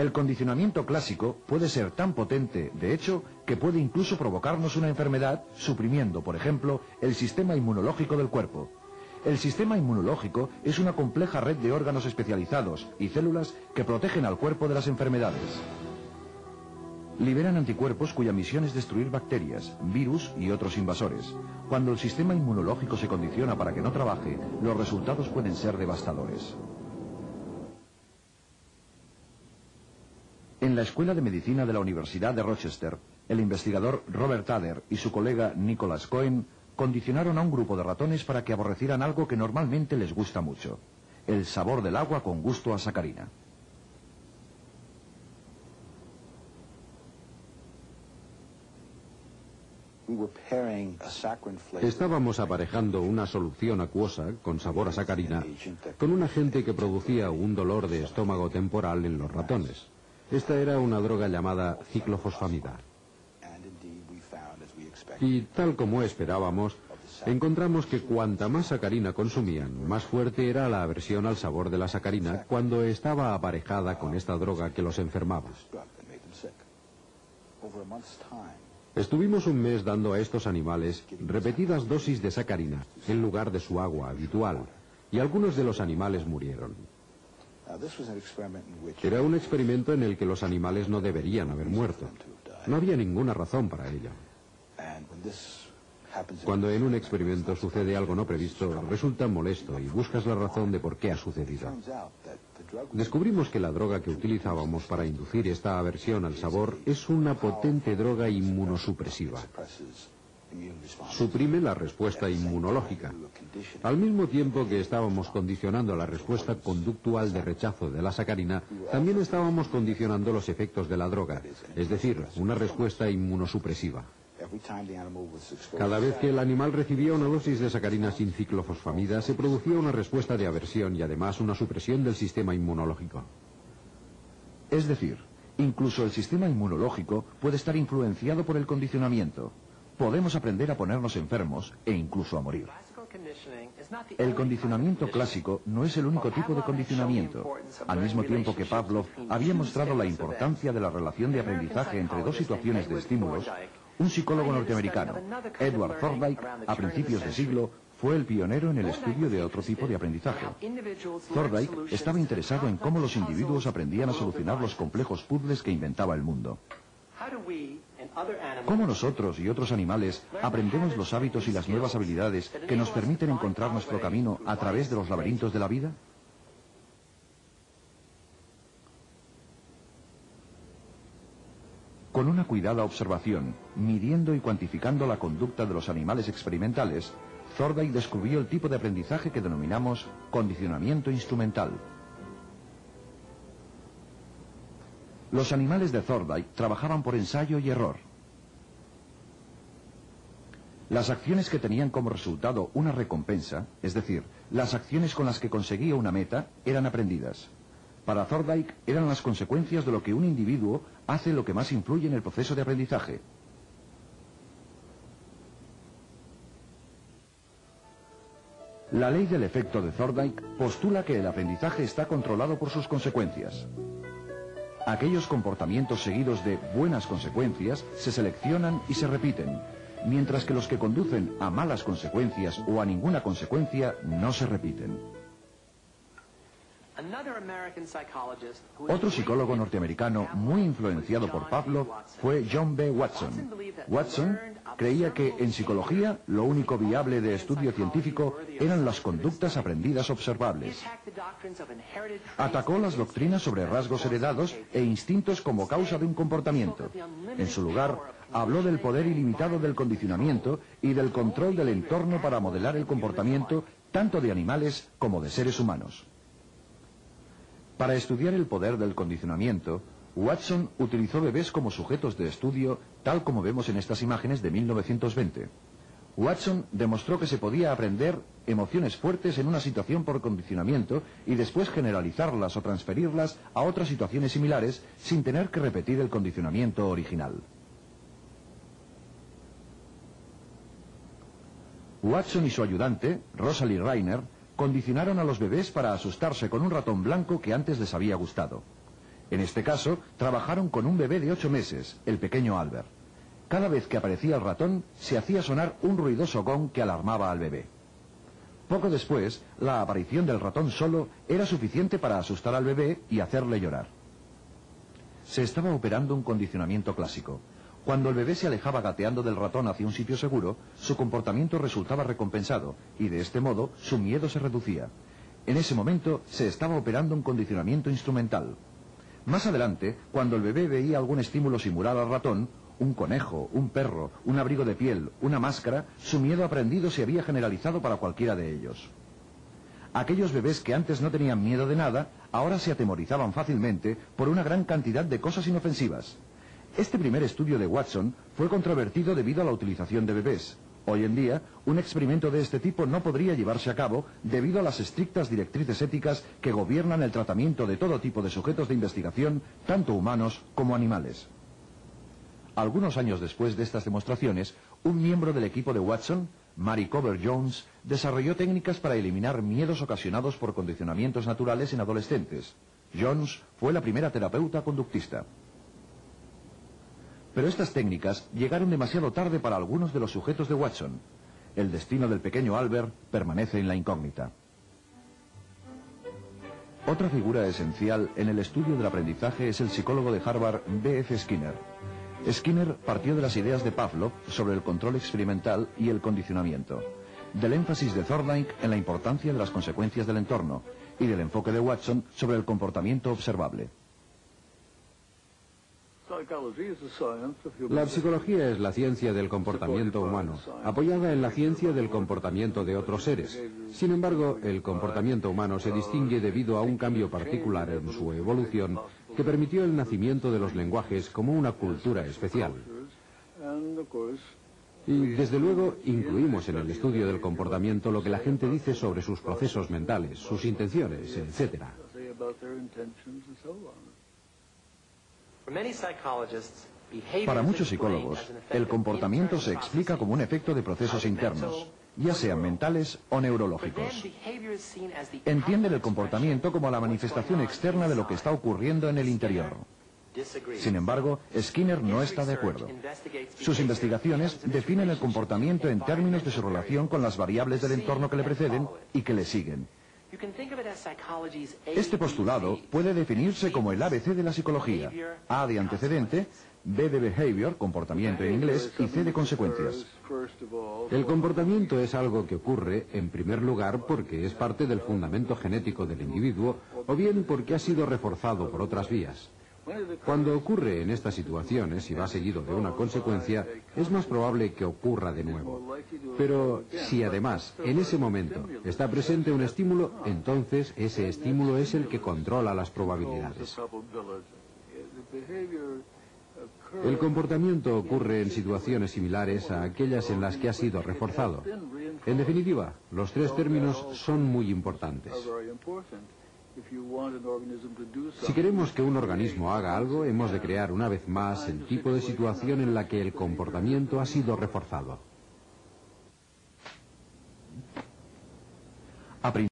El condicionamiento clásico puede ser tan potente, de hecho, que puede incluso provocarnos una enfermedad, suprimiendo, por ejemplo, el sistema inmunológico del cuerpo. El sistema inmunológico es una compleja red de órganos especializados y células que protegen al cuerpo de las enfermedades. Liberan anticuerpos cuya misión es destruir bacterias, virus y otros invasores. Cuando el sistema inmunológico se condiciona para que no trabaje, los resultados pueden ser devastadores. En la Escuela de Medicina de la Universidad de Rochester, el investigador Robert Thaler y su colega Nicholas Cohen condicionaron a un grupo de ratones para que aborrecieran algo que normalmente les gusta mucho: el sabor del agua con gusto a sacarina. Estábamos aparejando una solución acuosa con sabor a sacarina con un agente que producía un dolor de estómago temporal en los ratones. Esta era una droga llamada ciclofosfamida. Y tal como esperábamos, encontramos que cuanta más sacarina consumían, más fuerte era la aversión al sabor de la sacarina cuando estaba aparejada con esta droga que los enfermaba. Estuvimos un mes dando a estos animales repetidas dosis de sacarina en lugar de su agua habitual, y algunos de los animales murieron. Era un experimento en el que los animales no deberían haber muerto. No había ninguna razón para ello. Cuando en un experimento sucede algo no previsto, resulta molesto y buscas la razón de por qué ha sucedido. Descubrimos que la droga que utilizábamos para inducir esta aversión al sabor es una potente droga inmunosupresiva. Suprime la respuesta inmunológica. Al mismo tiempo que estábamos condicionando la respuesta conductual de rechazo de la sacarina, también estábamos condicionando los efectos de la droga, es decir, una respuesta inmunosupresiva. Cada vez que el animal recibía una dosis de sacarina sin ciclofosfamida, se producía una respuesta de aversión y además una supresión del sistema inmunológico. Es decir, incluso el sistema inmunológico puede estar influenciado por el condicionamiento. Podemos aprender a ponernos enfermos e incluso a morir. El condicionamiento clásico no es el único tipo de condicionamiento. Al mismo tiempo que Pavlov había mostrado la importancia de la relación de aprendizaje entre dos situaciones de estímulos, un psicólogo norteamericano, Edward Thorndike, a principios de siglo, fue el pionero en el estudio de otro tipo de aprendizaje. Thorndike estaba interesado en cómo los individuos aprendían a solucionar los complejos puzzles que inventaba el mundo. ¿Cómo nosotros y otros animales aprendemos los hábitos y las nuevas habilidades que nos permiten encontrar nuestro camino a través de los laberintos de la vida? Con una cuidada observación, midiendo y cuantificando la conducta de los animales experimentales, Thorndike descubrió el tipo de aprendizaje que denominamos condicionamiento instrumental. Los animales de Thorndike trabajaban por ensayo y error. Las acciones que tenían como resultado una recompensa, es decir, las acciones con las que conseguía una meta, eran aprendidas. Para Thorndike eran las consecuencias de lo que un individuo hace lo que más influye en el proceso de aprendizaje. La ley del efecto de Thorndike postula que el aprendizaje está controlado por sus consecuencias. Aquellos comportamientos seguidos de buenas consecuencias se seleccionan y se repiten, mientras que los que conducen a malas consecuencias o a ninguna consecuencia no se repiten. Otro psicólogo norteamericano muy influenciado por Pavlov fue John B. Watson. Watson creía que en psicología lo único viable de estudio científico eran las conductas aprendidas observables. Atacó las doctrinas sobre rasgos heredados e instintos como causa de un comportamiento. En su lugar, habló del poder ilimitado del condicionamiento y del control del entorno para modelar el comportamiento tanto de animales como de seres humanos. Para estudiar el poder del condicionamiento, Watson utilizó bebés como sujetos de estudio, tal como vemos en estas imágenes de 1920. Watson demostró que se podía aprender emociones fuertes en una situación por condicionamiento y después generalizarlas o transferirlas a otras situaciones similares sin tener que repetir el condicionamiento original. Watson y su ayudante, Rosalie Reiner, condicionaron a los bebés para asustarse con un ratón blanco que antes les había gustado. En este caso, trabajaron con un bebé de 8 meses, el pequeño Albert. Cada vez que aparecía el ratón, se hacía sonar un ruidoso gong que alarmaba al bebé. Poco después, la aparición del ratón solo era suficiente para asustar al bebé y hacerle llorar. Se estaba operando un condicionamiento clásico. Cuando el bebé se alejaba gateando del ratón hacia un sitio seguro, su comportamiento resultaba recompensado y de este modo su miedo se reducía. En ese momento se estaba operando un condicionamiento instrumental. Más adelante, cuando el bebé veía algún estímulo similar al ratón, un conejo, un perro, un abrigo de piel, una máscara, su miedo aprendido se había generalizado para cualquiera de ellos. Aquellos bebés que antes no tenían miedo de nada, ahora se atemorizaban fácilmente por una gran cantidad de cosas inofensivas. Este primer estudio de Watson fue controvertido debido a la utilización de bebés. Hoy en día, un experimento de este tipo no podría llevarse a cabo debido a las estrictas directrices éticas que gobiernan el tratamiento de todo tipo de sujetos de investigación, tanto humanos como animales. Algunos años después de estas demostraciones, un miembro del equipo de Watson, Mary Cover Jones, desarrolló técnicas para eliminar miedos ocasionados por condicionamientos naturales en adolescentes. Jones fue la primera terapeuta conductista. Pero estas técnicas llegaron demasiado tarde para algunos de los sujetos de Watson. El destino del pequeño Albert permanece en la incógnita. Otra figura esencial en el estudio del aprendizaje es el psicólogo de Harvard, B.F. Skinner. Skinner partió de las ideas de Pavlov sobre el control experimental y el condicionamiento, del énfasis de Thorndike en la importancia de las consecuencias del entorno y del enfoque de Watson sobre el comportamiento observable. La psicología es la ciencia del comportamiento humano, apoyada en la ciencia del comportamiento de otros seres. Sin embargo, el comportamiento humano se distingue debido a un cambio particular en su evolución que permitió el nacimiento de los lenguajes como una cultura especial. Y, desde luego, incluimos en el estudio del comportamiento lo que la gente dice sobre sus procesos mentales, sus intenciones, etc. Para muchos psicólogos, el comportamiento se explica como un efecto de procesos internos, ya sean mentales o neurológicos. Entienden el comportamiento como la manifestación externa de lo que está ocurriendo en el interior. Sin embargo, Skinner no está de acuerdo. Sus investigaciones definen el comportamiento en términos de su relación con las variables del entorno que le preceden y que le siguen. Este postulado puede definirse como el ABC de la psicología: A de antecedente, B de behavior, comportamiento en inglés, y C de consecuencias. El comportamiento es algo que ocurre, en primer lugar, porque es parte del fundamento genético del individuo, o bien porque ha sido reforzado por otras vías. Cuando ocurre en estas situaciones y va seguido de una consecuencia, es más probable que ocurra de nuevo. Pero si además, en ese momento, está presente un estímulo, entonces ese estímulo es el que controla las probabilidades. El comportamiento ocurre en situaciones similares a aquellas en las que ha sido reforzado. En definitiva, los tres términos son muy importantes. Si queremos que un organismo haga algo, hemos de crear una vez más el tipo de situación en la que el comportamiento ha sido reforzado.